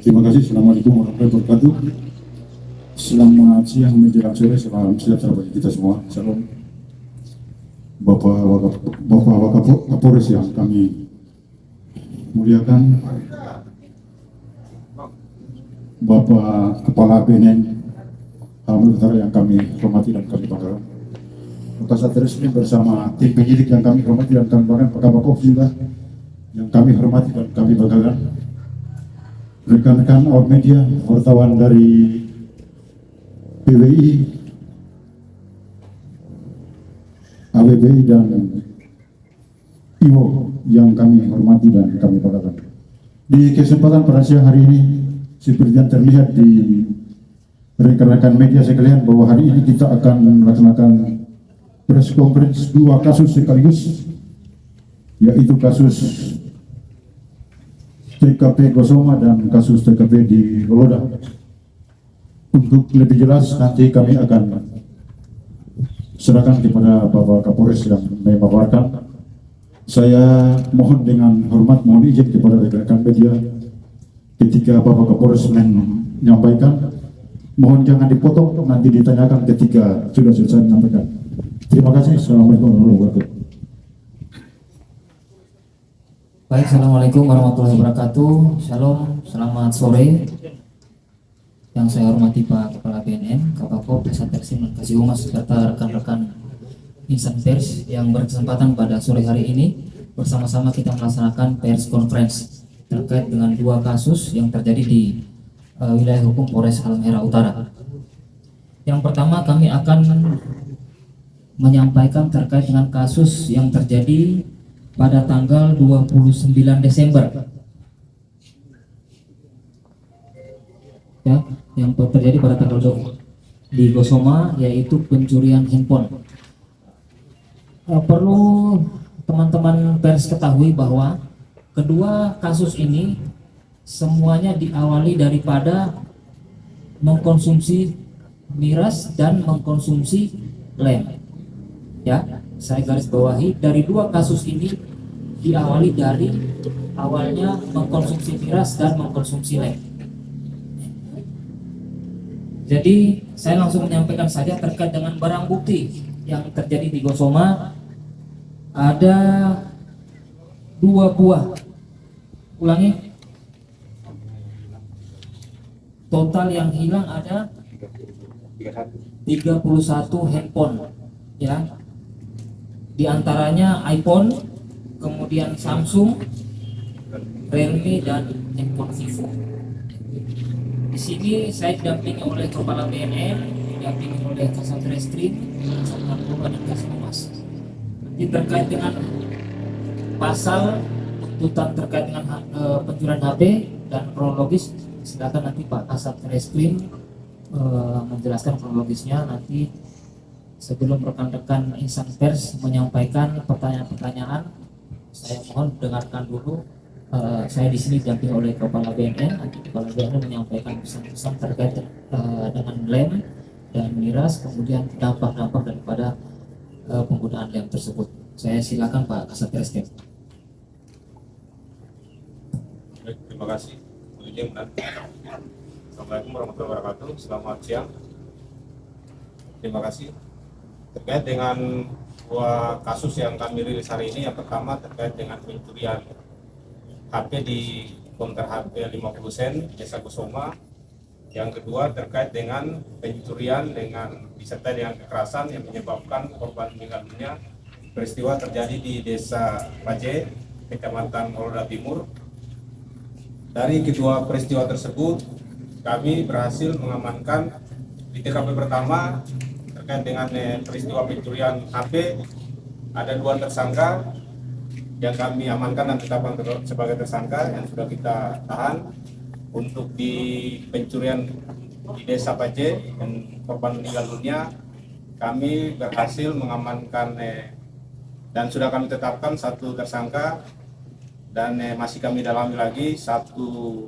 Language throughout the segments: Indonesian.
Terima kasih. Assalamualaikum warahmatullahi wabarakatuh. Selamat siang menjelang sore. Salam sejahtera bagi kita semua. Salam. Bapak Kapolres yang kami muliakan, Bapak Kepala BNN Kalimantan Utara yang kami hormati dan kami banggakan, Kasat Reskrim bersama tim penyidik yang kami hormati dan kami banggakan, Pak Kabakov juga yang kami hormati dan kami banggakan, rekan-rekan awak media, wartawan dari PWI, ABBI dan IWO yang kami hormati dan kami banggakan. Di kesempatan pada siang hari ini, seperti yang terlihat di rekan-rekan media sekalian, bahwa hari ini kita akan melaksanakan press conference dua kasus sekaligus, yaitu kasus TKP Gosoma dan kasus TKP di Loloda. Untuk lebih jelas nanti kami akan serahkan kepada Bapak Kapolres yang memaparkan. Saya mohon dengan hormat, mohon izin kepada rekan-rekan media, ketika Bapak Kapolres menyampaikan, mohon jangan dipotong, nanti ditanyakan ketika sudah selesai menyampaikan. Terima kasih. Assalamualaikum warahmatullahi wabarakatuh. Baik, Assalamualaikum warahmatullahi wabarakatuh. Shalom, selamat sore. Yang saya hormati Pak Kepala BNN, Kabakop, Kasat Reskrim dan Kasih Humas, serta rekan-rekan insan pers yang berkesempatan pada sore hari ini bersama-sama kita melaksanakan pers conference terkait dengan dua kasus yang terjadi di wilayah hukum Polres Halmahera Utara. Yang pertama, kami akan menyampaikan terkait dengan kasus yang terjadi pada tanggal 29 Desember ya, yang terjadi pada tanggal 20 di Gosoma, yaitu pencurian handphone. Perlu teman-teman pers ketahui bahwa kedua kasus ini semuanya diawali daripada mengkonsumsi miras dan mengkonsumsi lem. Ya, saya garis bawahi, dari dua kasus ini diawali dari awalnya mengkonsumsi miras dan mengkonsumsi lem. Jadi saya langsung menyampaikan saja terkait dengan barang bukti yang terjadi di Gosoma. Ada dua buah, ulangi, total yang hilang ada 31 handphone ya. Di antaranya iPhone, kemudian Samsung, Realme dan handphone Vivo. Di sini saya didampingi oleh Kepala BNN, didampingi oleh Kasat Reskrim, Kasat Narkoba dan Kasih Humas. Nanti terkait dengan pasal tuntutan terkait dengan pencurian HP dan kronologis, silakan nanti Pak Kasat Reskrim menjelaskan kronologisnya. Nanti sebelum rekan-rekan insan pers menyampaikan pertanyaan-pertanyaan, saya mohon dengarkan dulu. Saya di sini didampingi oleh Kepala BNN. Nanti Kepala BNN menyampaikan pesan-pesan terkait dengan lem dan miras, kemudian dampak-dampak daripada penggunaan lem tersebut. Saya silakan Pak Kasat Reskrim. Baik, terima kasih. Assalamualaikum warahmatullahi wabarakatuh. Selamat siang. Terima kasih. Terkait dengan dua kasus yang kami rilis hari ini, yang pertama terkait dengan pencurian HP di konter HP 50 sen Desa Gosoma. Yang kedua terkait dengan pencurian dengan disertai dengan kekerasan yang menyebabkan korban meninggal dunia. Peristiwa terjadi di Desa Paje, Kecamatan Loloda Timur. Dari kedua peristiwa tersebut, kami berhasil mengamankan di TKP pertama terkait dengan peristiwa pencurian HP. Ada dua tersangka yang kami amankan dan tetapkan sebagai tersangka yang sudah kita tahan. Untuk di pencurian di Desa Pace dan korban meninggal dunia, kami berhasil mengamankan dan sudah kami tetapkan satu tersangka, dan masih kami dalami lagi satu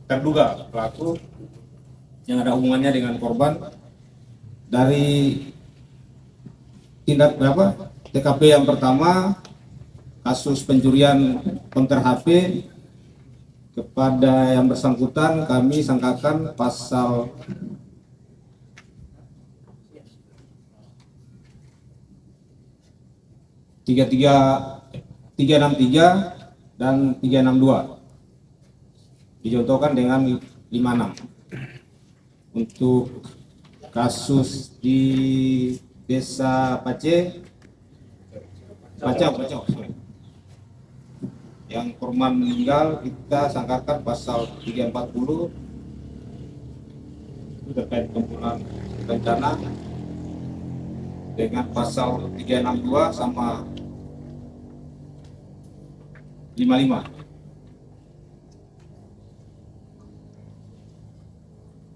terduga pelaku yang ada hubungannya dengan korban. Dari tindak TKP yang pertama, kasus pencurian konter HP, kepada yang bersangkutan kami sangkakan pasal 363 dan 362, dicontohkan dengan 56. Untuk kasus di Desa Pacau, sorry, yang korban meninggal kita sangkakan pasal 340 itu terkait pembunuhan berencana, dengan pasal 362 sama 55.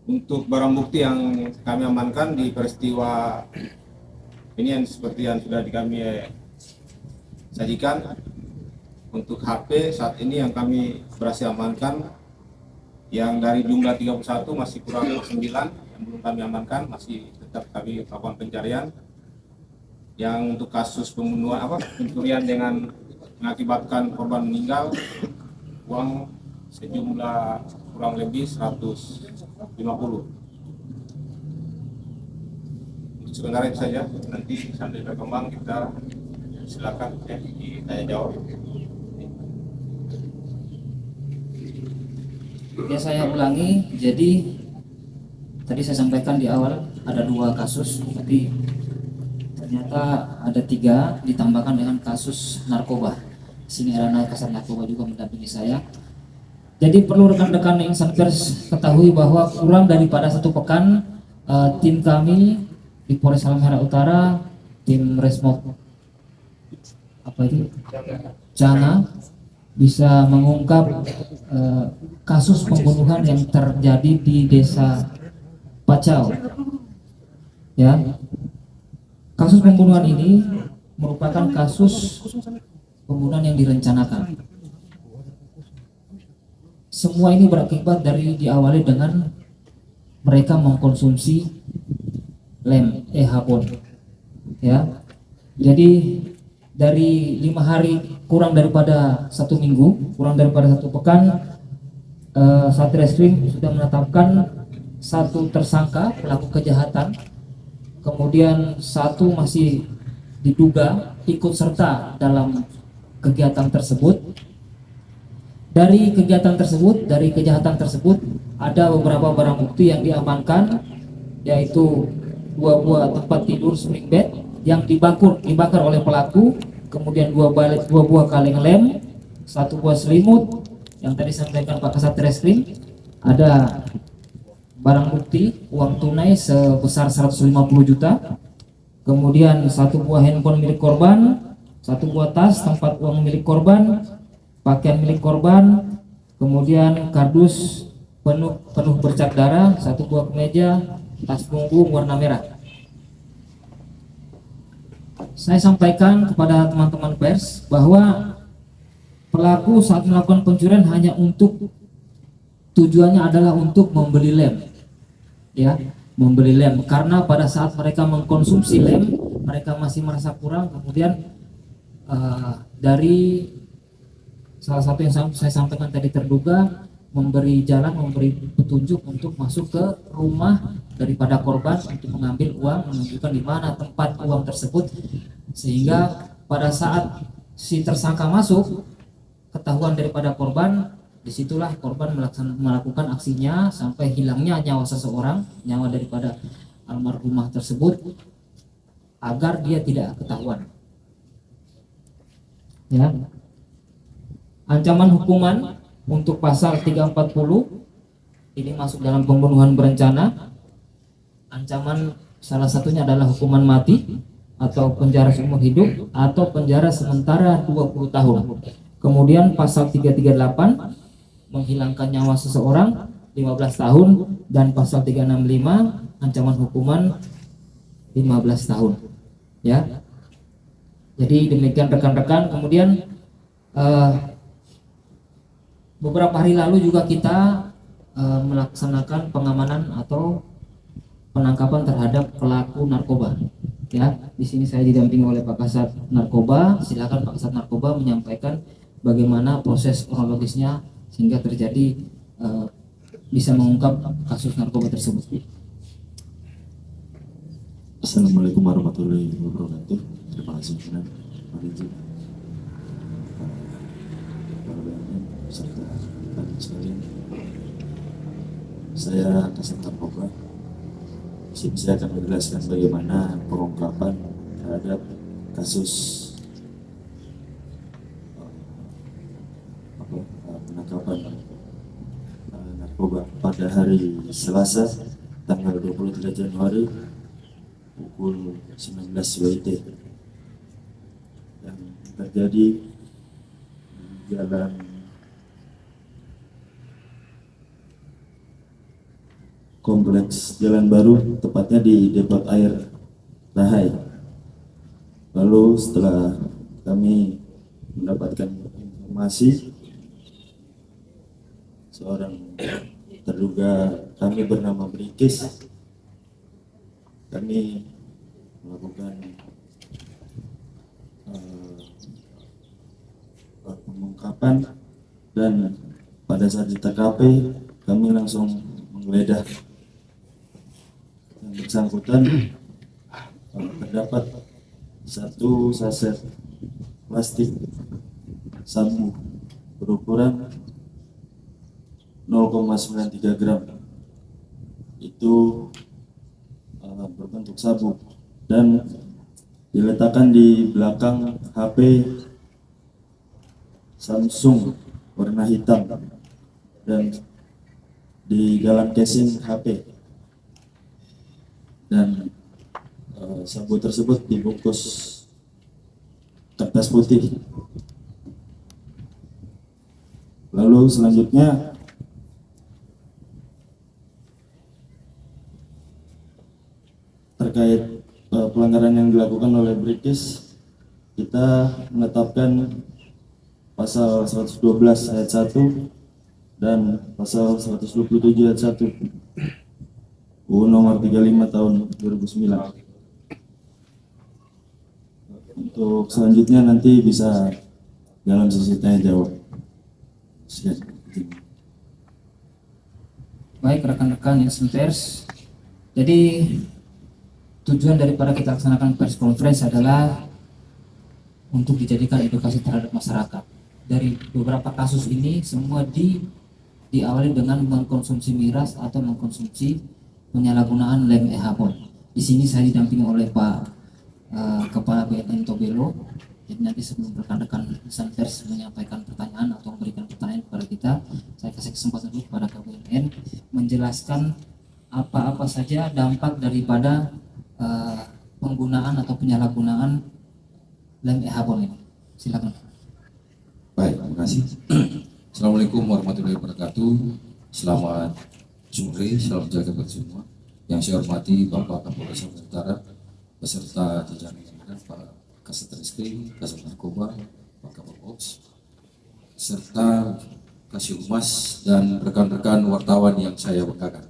Untuk barang bukti yang kami amankan di peristiwa ini yang seperti yang sudah kami sajikan. Untuk HP saat ini yang kami berhasil amankan, yang dari jumlah 31 masih kurang 9 yang belum kami amankan, masih tetap kami lakukan pencarian. Yang untuk kasus pembunuhan pencurian dengan mengakibatkan korban meninggal, uang sejumlah kurang lebih 150. Sebenarnya itu saja, nanti sambil berkembang kita silakan ya ditanya jawab. Ya, saya ulangi, jadi tadi saya sampaikan di awal ada 2 kasus, tapi ternyata ada 3 ditambahkan dengan kasus narkoba. Sini ada Kasat Narkoba juga mendampingi saya. Jadi perlu rekan-rekan insan pers ketahui bahwa kurang daripada 1 pekan tim kami di Polres Halmahera Utara, tim Resmob Jana bisa mengungkap kasus pembunuhan yang terjadi di Desa Pacau. Ya, kasus pembunuhan ini merupakan kasus pembunuhan yang direncanakan. Semua ini berakibat dari diawali dengan mereka mengkonsumsi lem habon. Ya, jadi dari 5 hari, kurang daripada 1 minggu, kurang daripada 1 pekan, Satreskrim sudah menetapkan 1 tersangka pelaku kejahatan, kemudian 1 masih diduga ikut serta dalam kegiatan tersebut. Dari kejahatan tersebut ada beberapa barang bukti yang diamankan, yaitu 2 buah tempat tidur spring bed yang dibakar oleh pelaku, kemudian 2 buah kaleng lem, 1 buah selimut. Yang tadi sampaikan Pak Kasat Reskrim, ada barang bukti uang tunai sebesar 150 juta, kemudian 1 buah handphone milik korban, 1 buah tas tempat uang milik korban, pakaian milik korban, kemudian kardus penuh bercak darah, 1 buah kemeja, tas punggung warna merah. Saya sampaikan kepada teman-teman pers bahwa pelaku saat melakukan pencurian hanya tujuannya adalah untuk membeli lem, ya, membeli lem. Karena pada saat mereka mengkonsumsi lem, mereka masih merasa kurang. Kemudian dari salah satu yang saya sampaikan tadi, terduga memberi petunjuk untuk masuk ke rumah daripada korban untuk mengambil uang, menunjukkan di mana tempat uang tersebut, sehingga pada saat si tersangka masuk, ketahuan daripada korban, disitulah korban melakukan aksinya sampai hilangnya nyawa seseorang, nyawa daripada almarhumah tersebut, agar dia tidak ketahuan. Ya. Ancaman hukuman untuk pasal 340 ini masuk dalam pembunuhan berencana. Ancaman salah satunya adalah hukuman mati atau penjara seumur hidup atau penjara sementara 20 tahun. Kemudian pasal 338 menghilangkan nyawa seseorang 15 tahun, dan pasal 365 ancaman hukuman 15 tahun. Ya. Jadi demikian rekan-rekan. Kemudian beberapa hari lalu juga kita melaksanakan pengamanan atau penangkapan terhadap pelaku narkoba. Ya, di sini saya didampingi oleh Pak Kasat Narkoba. Silakan Pak Kasat Narkoba menyampaikan bagaimana proses kronologisnya sehingga terjadi bisa mengungkap kasus narkoba tersebut. Assalamualaikum warahmatullahi wabarakatuh. Terima kasih Pak Rizky. Para BNN serta kalian sekalian. Saya Kasat Narkoba. Saya akan menjelaskan bagaimana pengungkapan terhadap kasus penangkapan narkoba pada hari Selasa tanggal 23 Januari pukul 19 WIT yang terjadi di Jalan Kompleks Jalan Baru, tepatnya di Depot Air Rahai. Lalu setelah kami mendapatkan informasi, seorang terduga kami bernama Brikis, kami melakukan pengungkapan, dan pada saat di TKP kami langsung menggeledah. Yang bersangkutan terdapat satu saset plastik sabu berukuran 0,93 gram, itu berbentuk sabu dan diletakkan di belakang HP Samsung warna hitam dan di dalam casing HP, dan sabu tersebut dibungkus kertas putih. Lalu selanjutnya terkait pelanggaran yang dilakukan oleh Brikis, kita menetapkan pasal 112 ayat 1 dan pasal 127 ayat 1 UU nomor 35 tahun 2009. Untuk selanjutnya nanti bisa dalam sesi tanya jawab. Sekian. Baik rekan-rekan yang pers, jadi tujuan daripada kita laksanakan press conference adalah untuk dijadikan edukasi terhadap masyarakat. Dari beberapa kasus ini semua diawali dengan mengkonsumsi miras atau mengkonsumsi penyalahgunaan lem ehabon. Di sini saya didampingi oleh Pak Kepala BNN Tobelo. Jadi nanti sebelum rekan-rekan insan pers menyampaikan pertanyaan atau memberikan pertanyaan kepada kita, saya kasih kesempatan dulu kepada KBNN menjelaskan apa-apa saja dampak daripada penggunaan atau penyalahgunaan lem ehabon ini. Silakan. Baik, terima kasih. Assalamualaikum warahmatullahi wabarakatuh. Selamat sore, salam sejahtera bagi semua. Yang saya hormati Bapak Kapolres Sumatera Utara beserta jajaran dan Pak Kasat Reskrim, Kasat Narkoba, Pak Kapolres, serta Kasih Humas dan rekan-rekan wartawan yang saya banggakan.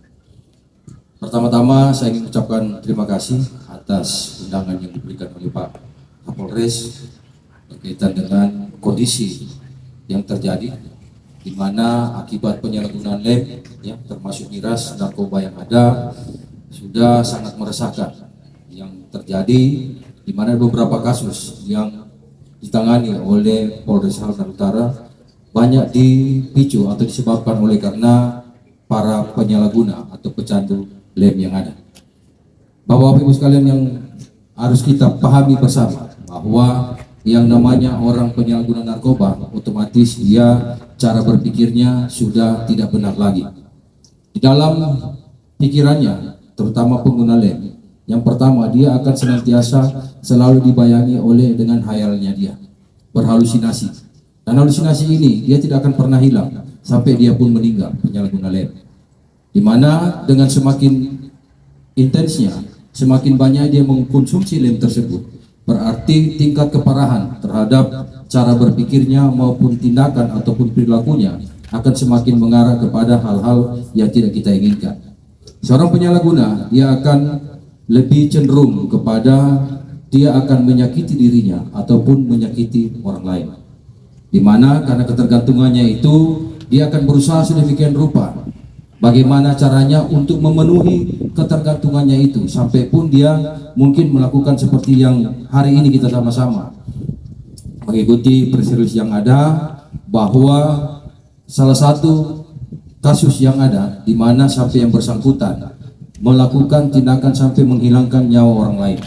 Pertama-tama saya ingin mengucapkan terima kasih atas undangan yang diberikan oleh Pak Kapolres berkaitan dengan kondisi yang terjadi di mana akibat penyalahgunaan lem, ya, termasuk miras narkoba yang ada, sudah sangat meresahkan yang terjadi, di mana beberapa kasus yang ditangani oleh Polres Sumatera Utara banyak dipicu atau disebabkan oleh karena para penyalahguna atau pecandu lem yang ada. Bapak Ibu sekalian yang harus kita pahami bersama bahwa yang namanya orang penyalahguna narkoba, otomatis dia cara berpikirnya sudah tidak benar lagi. Di dalam pikirannya, terutama pengguna lem, yang pertama dia akan senantiasa selalu dibayangi oleh dengan hayalnya dia, berhalusinasi. Dan halusinasi ini dia tidak akan pernah hilang sampai dia pun meninggal penyalahguna lem. Di mana dengan semakin intensnya, semakin banyak dia mengkonsumsi lem tersebut, berarti tingkat keparahan terhadap cara berpikirnya maupun tindakan ataupun perilakunya akan semakin mengarah kepada hal-hal yang tidak kita inginkan. Seorang penyalahguna dia akan lebih cenderung kepada dia akan menyakiti dirinya ataupun menyakiti orang lain. Di mana karena ketergantungannya itu dia akan berusaha sedemikian rupa bagaimana caranya untuk memenuhi ketergantungannya itu, sampai pun dia mungkin melakukan seperti yang hari ini kita sama-sama mengikuti press release yang ada, bahwa salah satu kasus yang ada di mana sampai yang bersangkutan melakukan tindakan sampai menghilangkan nyawa orang lain,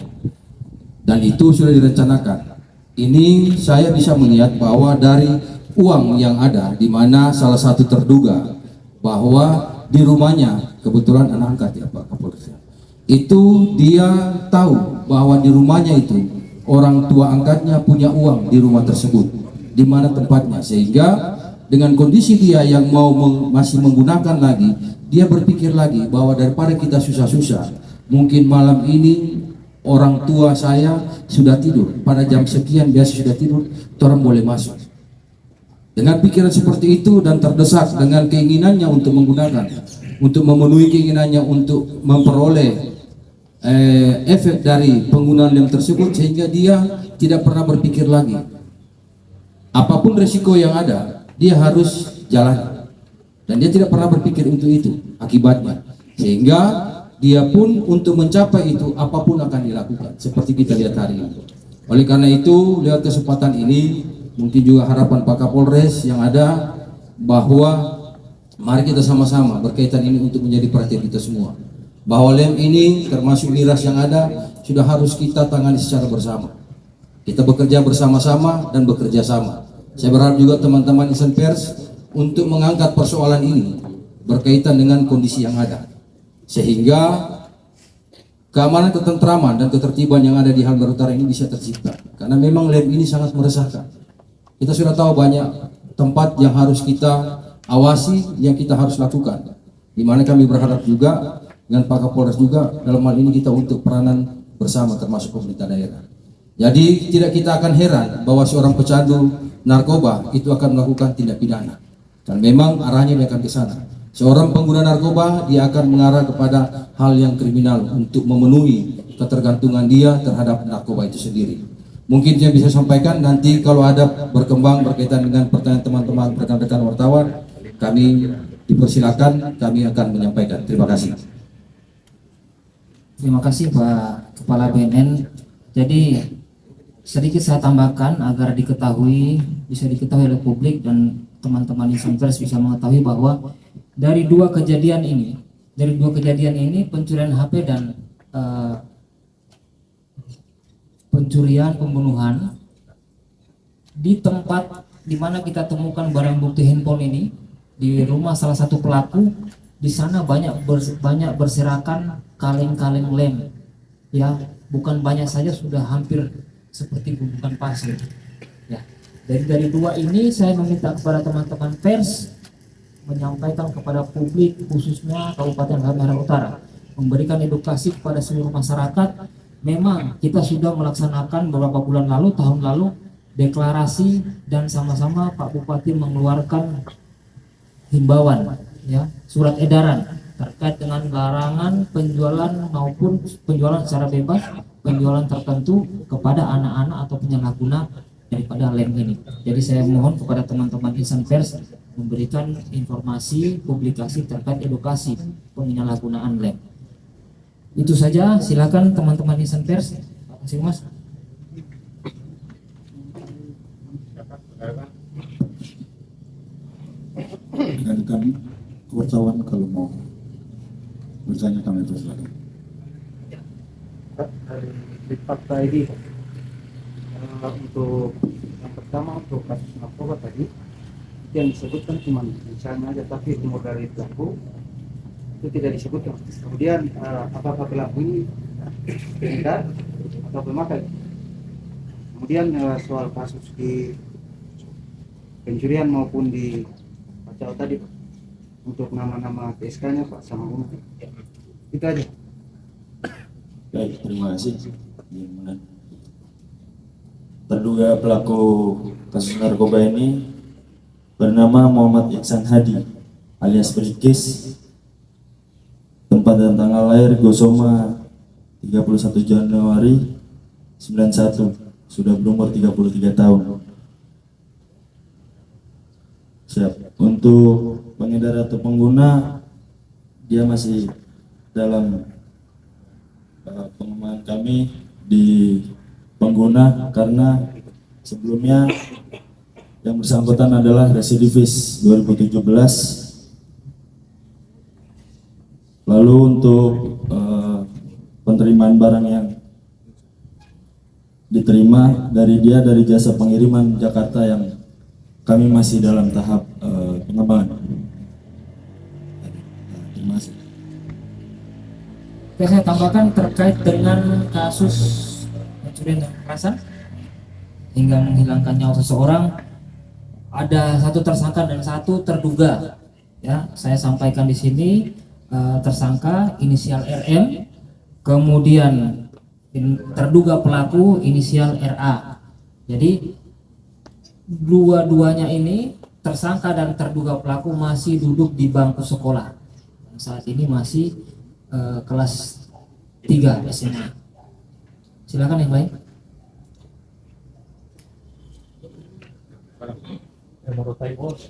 dan itu sudah direncanakan. Ini saya bisa melihat bahwa dari uang yang ada, di mana salah satu terduga bahwa di rumahnya, kebetulan anak angkat ya Pak Kapolres, itu dia tahu bahwa di rumahnya itu orang tua angkatnya punya uang di rumah tersebut, di mana tempatnya, sehingga dengan kondisi dia yang masih menggunakan lagi, dia berpikir lagi bahwa daripada kita susah-susah, mungkin malam ini orang tua saya sudah tidur, pada jam sekian biasa sudah tidur, orang boleh masuk. Dengan pikiran seperti itu dan terdesak dengan keinginannya untuk menggunakan, untuk memenuhi keinginannya untuk memperoleh efek dari penggunaan lem tersebut, sehingga dia tidak pernah berpikir lagi apapun resiko yang ada, dia harus jalan, dan dia tidak pernah berpikir untuk itu akibatnya, sehingga dia pun untuk mencapai itu apapun akan dilakukan seperti kita lihat hari ini. Oleh karena itu, lewat kesempatan ini mungkin juga harapan Pak Kapolres yang ada, bahwa mari kita sama-sama berkaitan ini untuk menjadi perhatian kita semua, bahwa lem ini termasuk miras yang ada sudah harus kita tangani secara bersama. Kita bekerja bersama-sama dan bekerja sama. Saya berharap juga teman-teman insan pers untuk mengangkat persoalan ini berkaitan dengan kondisi yang ada, sehingga keamanan, ketentraman, dan ketertiban yang ada di Halmahera Utara ini bisa tercipta. Karena memang lem ini sangat meresahkan. Kita sudah tahu banyak tempat yang harus kita awasi, yang kita harus lakukan. Di mana kami berharap juga dengan Pak Kapolres juga dalam hal ini kita untuk peranan bersama termasuk pemerintah daerah. Jadi tidak kita akan heran bahwa seorang pecandu narkoba itu akan melakukan tindak pidana. Dan memang arahnya dia akan ke sana. Seorang pengguna narkoba dia akan mengarah kepada hal yang kriminal untuk memenuhi ketergantungan dia terhadap narkoba itu sendiri. Mungkin saya bisa sampaikan nanti kalau ada berkembang berkaitan dengan pertanyaan teman-teman rekan-rekan wartawan, kami dipersilakan, kami akan menyampaikan. Terima kasih. Terima kasih Pak Kepala BNN. Jadi sedikit saya tambahkan agar bisa diketahui oleh publik dan teman-teman insan pers bisa mengetahui bahwa dari dua kejadian ini pencurian HP dan pencurian pembunuhan di tempat di mana kita temukan barang bukti handphone ini di rumah salah satu pelaku. Di sana banyak berserakan kaleng-kaleng lem, ya, bukan banyak saja, sudah hampir seperti gundukan pasir. Ya, dari dua ini saya meminta kepada teman-teman pers menyampaikan kepada publik khususnya Kabupaten Halmahera Utara, memberikan edukasi kepada seluruh masyarakat. Memang kita sudah melaksanakan beberapa bulan lalu, tahun lalu, deklarasi dan sama-sama Pak Bupati mengeluarkan himbauan, ya, surat edaran terkait dengan larangan penjualan maupun penjualan secara bebas, penjualan tertentu kepada anak-anak atau penyalahguna daripada lem ini. Jadi saya mohon kepada teman-teman insan pers memberikan informasi, publikasi terkait edukasi penyalahgunaan lem. Itu saja, silakan teman-teman insan pers. Terima kasih Mas. Rekan-rekan wartawan kalau mau bertanya kami persilakan. Dari fakta ini untuk yang pertama, untuk kasus narkoba tadi yang disebutkan cuma misalnya aja, tapi umur dari pelaku itu tidak disebutkan. Kemudian apakah pelaku ini pengedar atau pemakai. Kemudian soal kasus di pencurian maupun di Pacau tadi, untuk nama-nama PSK-nya Pak sama umur, itu aja. Baik, terima kasih. Terduga pelaku kasus narkoba ini bernama Muhammad Iksan Hadi alias Brikis, tempat dan tanggal lahir Gosoma 31 Januari 91, sudah berumur 33 tahun. Siap. Untuk pengendara atau pengguna, dia masih dalam pengembangan kami di pengguna, karena sebelumnya yang bersangkutan adalah residivis 2017. Lalu untuk penerimaan barang yang diterima dari dia dari jasa pengiriman Jakarta yang kami masih dalam tahap pengembangan. Terima kasih. Oke, saya tambahkan terkait dengan kasus pencurian dan kekerasan hingga menghilangkan nyawa seseorang, ada satu tersangka dan satu terduga. Ya, saya sampaikan di sini tersangka inisial RM, kemudian terduga pelaku inisial RA. Jadi dua-duanya ini, tersangka dan terduga pelaku, masih duduk di bangku sekolah. Saat ini masih kelas 3 SMA. Silakan yang lain. Menurut saya bos,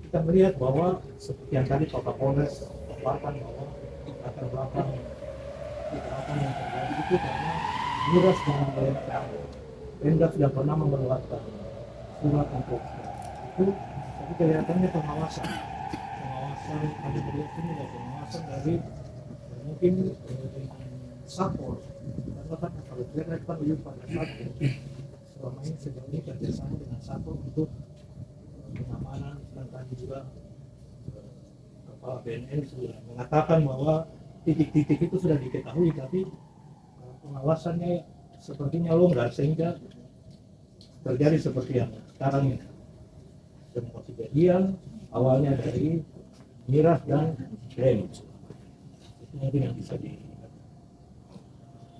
kita melihat bahwa seperti yang tadi Pak Kapolres paparkan bahwa latar belakang kejahatan yang terjadi itu karena miras dengan BNN. Pemda sudah pernah mengeluarkan surat untuk itu, tapi kelihatannya pengawasan kami melihat ini ya, pengawasan dari mungkin Satpol, karena kan kalau kita kan lihat pada Satpol selama ini sejauh ini kerjasama dengan Satpol untuk pengamanan, dan tadi juga Kepala BNN sudah mengatakan bahwa titik-titik itu sudah diketahui, tapi pengawasannya sepertinya longgar sehingga terjadi seperti yang sekarang ini. Semua kejadian awalnya dari miras dan rem. Itu mungkin yang bisa di.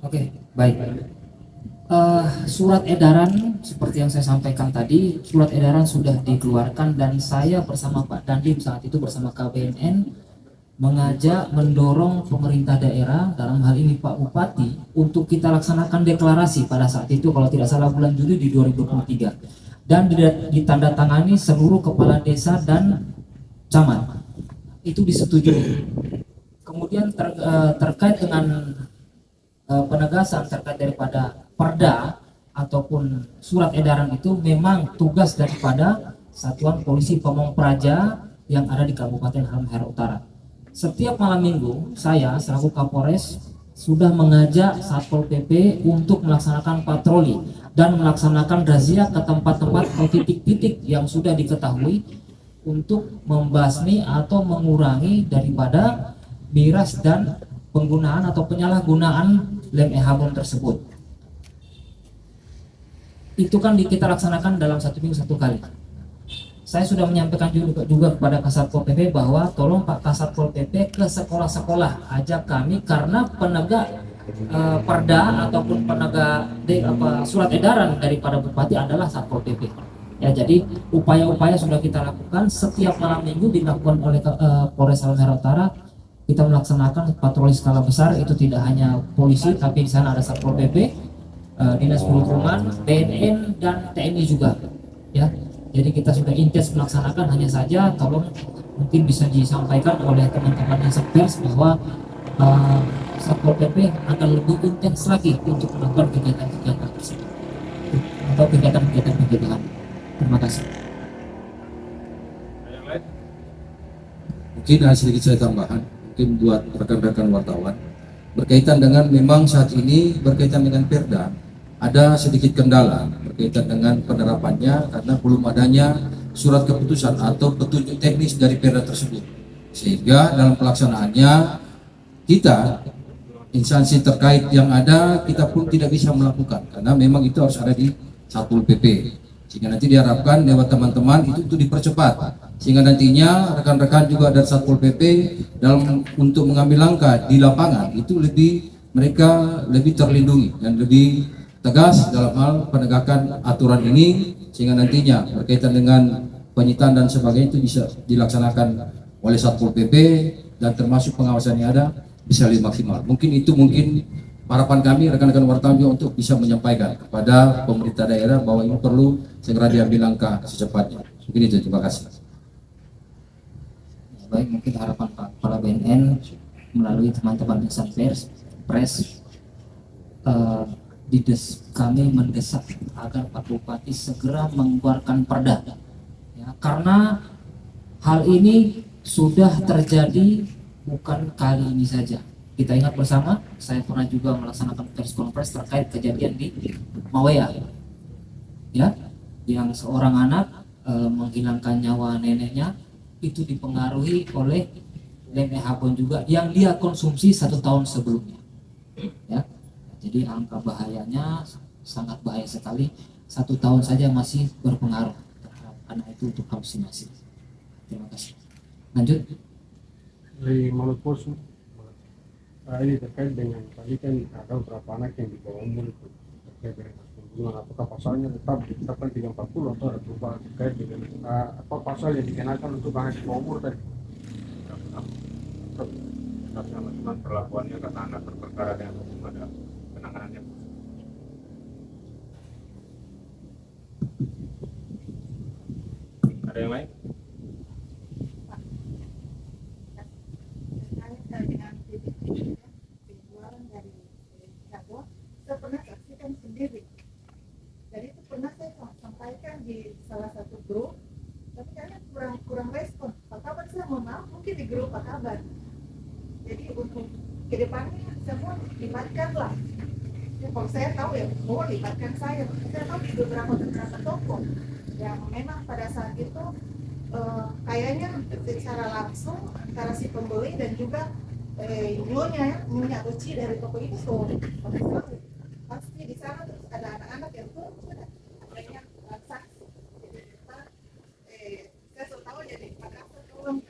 Oke, baik. Surat edaran seperti yang saya sampaikan tadi, surat edaran sudah dikeluarkan dan saya bersama Pak Dandim saat itu bersama KBNN mengajak, mendorong pemerintah daerah, dalam hal ini Pak Bupati, untuk kita laksanakan deklarasi pada saat itu kalau tidak salah bulan Juli di 2023, dan ditandatangani seluruh kepala desa dan camat. Itu disetujui. Kemudian terkait dengan penegasan terkait daripada perda ataupun surat edaran itu memang tugas daripada Satuan Polisi Pamong Praja yang ada di Kabupaten Halmahera Utara. Setiap malam minggu saya selaku Kapolres sudah mengajak Satpol PP untuk melaksanakan patroli dan melaksanakan razia ke tempat-tempat atau titik-titik yang sudah diketahui untuk membasmi atau mengurangi daripada miras dan penggunaan atau penyalahgunaan lem e-habon tersebut. Itu kan kita laksanakan dalam 1 minggu 1 kali. Saya sudah menyampaikan juga kepada Kasatpol PP bahwa tolong Pak Kasatpol PP ke sekolah-sekolah ajak kami, karena penegak perda ataupun penegak surat edaran daripada Bupati adalah Satpol PP. Ya, jadi upaya-upaya sudah kita lakukan setiap malam minggu dilakukan oleh Polres Halmahera Utara. Kita melaksanakan patroli skala besar, itu tidak hanya polisi tapi di sana ada Satpol PP, Dinas Perhubungan, BNN dan TNI juga. Ya, jadi kita sudah intens melaksanakan. Hanya saja tolong mungkin bisa disampaikan oleh teman-teman yang pers bahwa Satpol PP akan lebih intens lagi untuk melakukan kegiatan-kegiatan tersebut atau kegiatan-kegiatan pencegahan. Terima kasih. Yang lain? Mungkin ada sedikit saya tambahan, mungkin buat rekan-rekan wartawan berkaitan dengan memang saat ini berkaitan dengan perda ada sedikit kendala berkaitan dengan penerapannya karena belum adanya surat keputusan atau petunjuk teknis dari perda tersebut, sehingga dalam pelaksanaannya kita instansi terkait yang ada kita pun tidak bisa melakukan karena memang itu harus ada di Satpol PP, sehingga nanti diharapkan lewat teman-teman itu dipercepat sehingga nantinya rekan-rekan juga dari Satpol PP dalam untuk mengambil langkah di lapangan itu mereka lebih terlindungi dan lebih tegas dalam hal penegakan aturan ini, sehingga nantinya berkaitan dengan penyitaan dan sebagainya itu bisa dilaksanakan oleh Satpol PP dan termasuk pengawasan yang ada bisa lebih maksimal. Mungkin harapan kami rekan-rekan wartawan juga untuk bisa menyampaikan kepada pemerintah daerah bahwa ini perlu segera diambil langkah secepatnya. Mungkin itu, terima kasih. Baik, mungkin harapan Pak Kepala BNN melalui teman-teman insan pers, kami mendesak agar Pak Bupati segera mengeluarkan perda, ya, karena hal ini sudah terjadi bukan kali ini saja. Kita ingat bersama, saya pernah juga melaksanakan press conference terkait kejadian di Mawea, ya, yang seorang anak menghilangkan nyawa neneknya itu dipengaruhi oleh lem habon juga yang dia konsumsi 1 tahun sebelumnya, ya. Jadi angka bahayanya sangat bahaya sekali, 1 tahun saja masih berpengaruh terhadap anak itu untuk halusinasi. Terima kasih. Lanjut. Dari Maluku, ini terkait dengan tadi kan ada beberapa anak yang di bawah umur itu terkait dengan pembunuhan, apakah pasalnya tetap ditetapkan 340 atau ada perubahan terkait dengan apa pasal yang dikenakan untuk anak di bawah umur tadi? Sama perlakuannya karena anak berperkara dengan hukum ada penanganannya. Ada yang lain? Dengan penjualan dari Chicago, saya pernah saksikan sendiri. Jadi itu pernah saya sampaikan di salah satu grup, tapi kayaknya kurang respon. Pak Kabar saya mohon maaf, mungkin di grup Pak Kabar. Jadi untuk kedepannya semua libatkanlah. Ya, kalau saya tahu ya, mau libatkan saya. Saya tahu di beberapa toko yang memang pada saat itu kayaknya secara langsung antara si pembeli dan juga nyonya Uci dari toko itu pasti di sana terus ada anak-anak yang tuh sudah adanya transaksi. Jadi kita saya sudah tahu jadi Makassar tolong.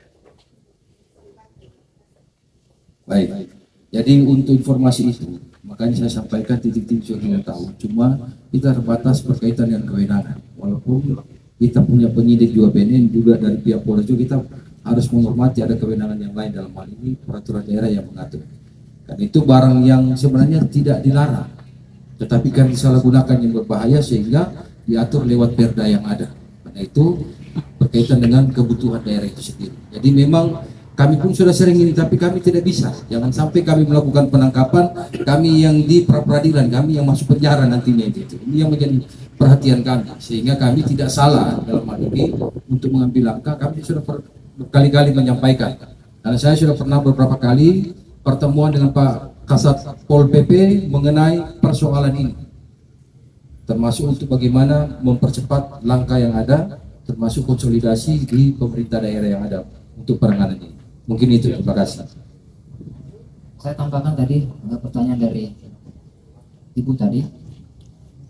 Baik, jadi untuk informasi itu, makanya saya sampaikan titik-titik yang kita tahu. Cuma kita terbatas berkaitan dengan kewenangan. Walaupun kita punya penyidik juga BNN juga dari pihak Polres juga, kita harus menghormati ada kewenangan yang lain dalam hal ini peraturan daerah yang mengatur. Dan itu barang yang sebenarnya tidak dilarang, tetapi kan disalahgunakan yang berbahaya sehingga diatur lewat perda yang ada. Karena itu berkaitan dengan kebutuhan daerah itu sendiri. Jadi memang kami pun sudah sering ini, tapi kami tidak bisa. Jangan sampai kami melakukan penangkapan, kami yang di pra-peradilan, kami yang masuk penjara nantinya itu. Ini yang menjadi perhatian kami, sehingga kami tidak salah dalam hal ini untuk mengambil langkah. Kami sudah berkali-kali menyampaikan. Karena saya sudah pernah beberapa kali pertemuan dengan Pak Kasat Pol PP mengenai persoalan ini, termasuk untuk bagaimana mempercepat langkah yang ada, termasuk konsolidasi di pemerintah daerah yang ada untuk penanganan ini. Mungkin itu, terima kasih. Saya tambahkan tadi pertanyaan dari Ibu tadi.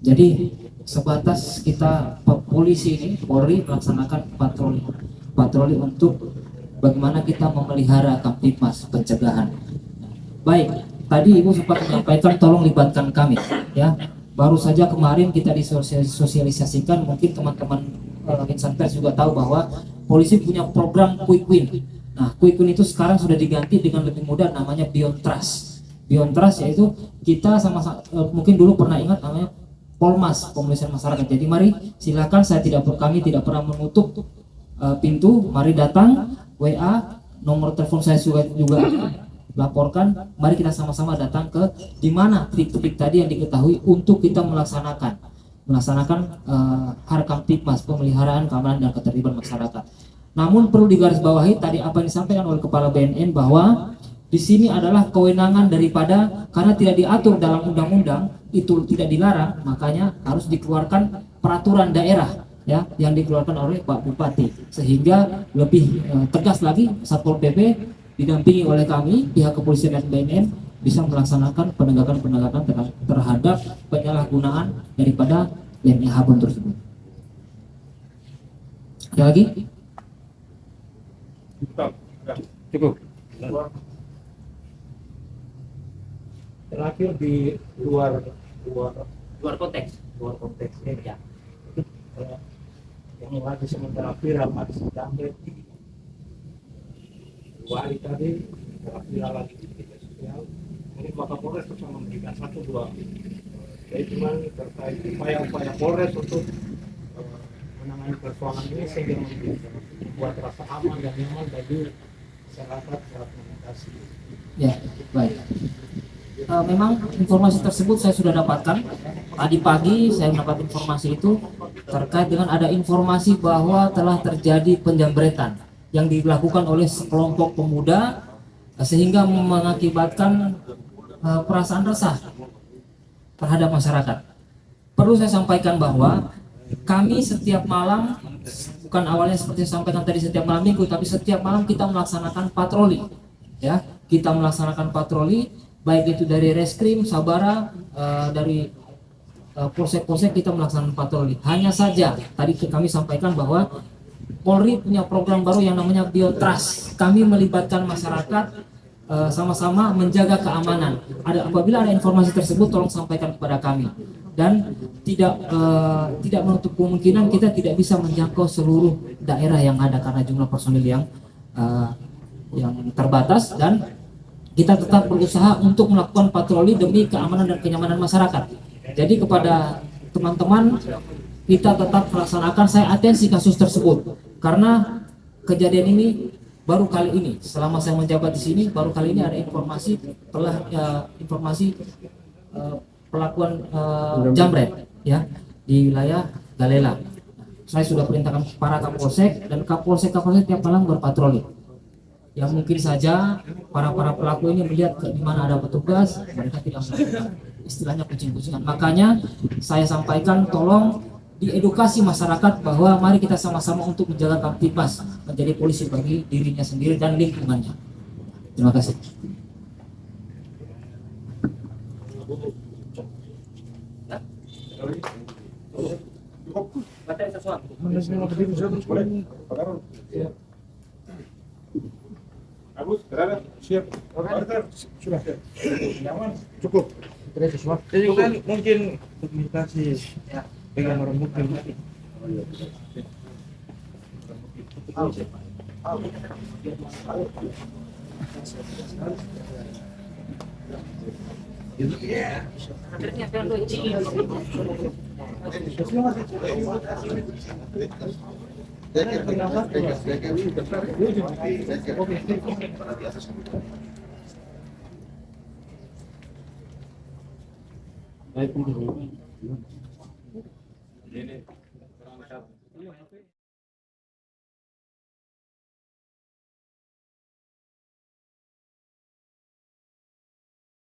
Jadi sebatas kita polisi ini, Polri melaksanakan patroli untuk bagaimana kita memelihara Kamtipmas pencegahan. Baik, tadi Ibu sempat menyampaikan tolong libatkan kami, ya. Baru saja kemarin kita disosialisasikan, mungkin teman-teman insan pers juga tahu bahwa polisi punya program Quick Win. Nah, Quick Win itu sekarang sudah diganti dengan lebih mudah, namanya Beyond Trust. Beyond Trust yaitu kita mungkin dulu pernah ingat namanya Polmas, Pemulihan Masyarakat. Jadi mari silakan, kami tidak pernah menutup pintu. Mari datang, WA, nomor telepon saya juga laporkan. Mari kita sama-sama datang ke di mana titik-titik tadi yang diketahui untuk kita melaksanakan Harkamtipmas, pemeliharaan keamanan dan ketertiban masyarakat. Namun perlu digarisbawahi tadi apa yang disampaikan oleh Kepala BNN bahwa di sini adalah kewenangan daripada, karena tidak diatur dalam undang-undang, itu tidak dilarang, makanya harus dikeluarkan peraturan daerah, ya, yang dikeluarkan oleh Pak Bupati, sehingga lebih tegas lagi Satpol PP didampingi oleh kami pihak kepolisian dan BNN bisa melaksanakan penegakan terhadap penyalahgunaan daripada LMI Habon tersebut. Ada lagi? Cukup. Terakhir di luar konteksnya ya. Yang lagi sementara viral masih sampai 2 hari tadi viral lagi di media sosial. Ini Bapak Polres bisa memberikan 1-2 statement terkait upaya-upaya Polres untuk menangani mengenai persoalan ini sehingga membuat rasa aman dan nyaman bagi masyarakat saat komunikasi. Ya, baik. Memang informasi tersebut saya sudah dapatkan tadi pagi. Saya mendapat informasi itu terkait dengan ada informasi bahwa telah terjadi penjambretan yang dilakukan oleh sekelompok pemuda sehingga mengakibatkan perasaan resah terhadap masyarakat. Perlu saya sampaikan bahwa kami setiap malam, bukan awalnya seperti saya sampaikan tadi setiap malam minggu, tapi setiap malam kita melaksanakan patroli. Ya, kita melaksanakan patroli, baik itu dari Reskrim, Sabara, dari polsek-polsek kita melaksanakan patroli. Hanya saja tadi kami sampaikan bahwa Polri punya program baru yang namanya Biotrust. Kami melibatkan masyarakat sama-sama menjaga keamanan. Apabila ada informasi tersebut, tolong sampaikan kepada kami. Dan tidak menutup kemungkinan kita tidak bisa menjangkau seluruh daerah yang ada karena jumlah personil yang terbatas, dan kita tetap berusaha untuk melakukan patroli demi keamanan dan kenyamanan masyarakat. Jadi kepada teman-teman, kita tetap melaksanakan, saya atensi kasus tersebut karena kejadian ini baru kali ini selama saya menjabat di sini, baru kali ini ada informasi pelakuan jambret ya di wilayah Galela. Saya sudah perintahkan para kapolsek dan kapolsek tiap malam berpatroli. Yang mungkin saja para pelaku ini melihat di mana ada petugas, mereka tidak melakukan istilahnya kucing-kucingan. Makanya saya sampaikan, tolong diedukasi masyarakat bahwa mari kita sama-sama untuk menjaga Kamtibmas menjadi polisi bagi dirinya sendiri dan lingkungannya. Terima kasih. Agus, berada? Siap. Sudah. Nyaman? Cukup. Jadi kan mungkin komunikasi dengan orang mungkin. Ini